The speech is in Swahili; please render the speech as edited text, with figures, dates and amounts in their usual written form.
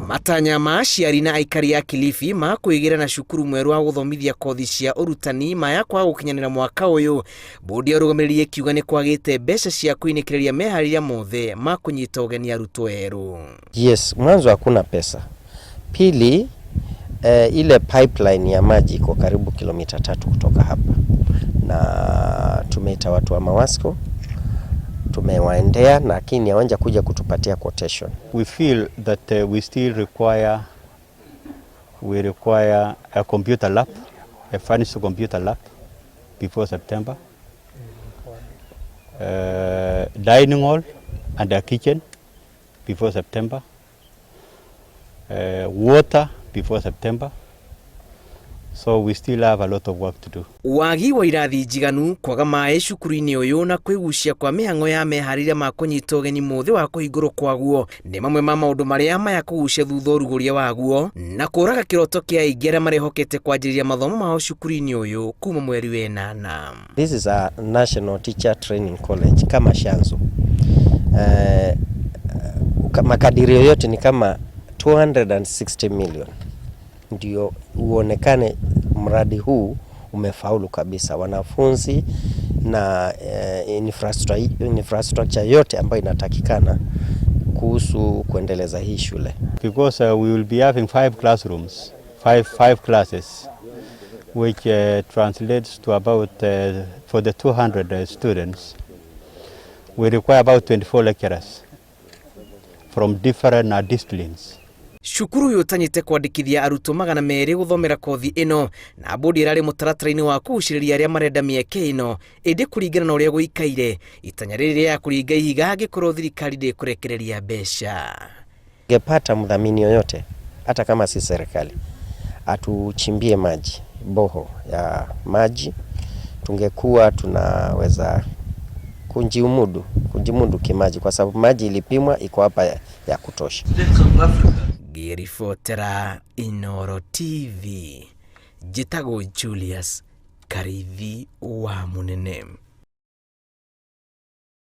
Matanya ma aciari na aikari ya Kilifi ma kwĩgira na cukuru mweru wa gũthomithia kothi cia ũrutani maya kwa gũkinyanĩra mwaka ũyũ. Bodi ya ũrũgamĩrĩri ĩkiuga nĩ kwagĩte mbeca cia kũinĩkĩrĩria meharĩrĩria mothe ma kũnyita ũgeni arutwo erũ. Yes, mwanzo hakuna pesa. Pili, ile pipeline ya maji iko karibu kilomita 3 kutoka hapa. Na tumeita watu wa Mawasco, tumewaendea lakini hawanja kuja kutupatia quotation. We feel that we still require a computer lab, a furnished computer lab before September. Dining hall and a kitchen before September. Water before September. So we still have a lot of work to do. Wagi wa irathi njiganu kwaga maĩ cukuru-inĩ ũyũ na kwĩgucia kwa mĩhang'o ya meharĩrĩria ma kũnyita ũgeni mothe wa kũhingũrwo kwaguo nĩ mamwe ma maũndũ marĩa maya kũgucia thutha ũrugũria waguo na kũraga kĩroto kĩa aingĩ arĩa marehokete kwanjĩrĩria mathomo mao cukuru-inĩ ũyũ kuma mweri wa ĩnana. This is a National Teacher Training College kama Shanzu. Makadirio yote ni kama 260 million. Ndio uonekane mradi huu umefaulu kabisa. Wanafunzi na infrastructure yote ambayo inatakikana kuhusu kuendeleza hii shule. Because we will be having 5 classrooms, five classes, which translates to about for the 200 students, we require about 24 lecturers from different disciplines. Cukuru yotanyite kwandĩkithia arutwo 200 gũthomera kothi ĩno na bodi ĩrarĩ mũtaratara-inĩ wa kũgucĩrĩria arĩa marenda mĩeke ĩno ĩndĩ kũringana na ũrĩa gũikaire itanya rĩrĩ rĩa kũringa ihiga angĩkorwo thirikari ndĩkũrekereria mbeca. Tungepata mdhamini yoyote hata kama si serikali atuchimbie maji boho ya maji, tungekuwa tunaweza kujimudu kimaji kwa sababu maji ilipimwa iko hapa ya kutosha. Ribotera Inooro TV, Jitago Julius Karithi wa Munene.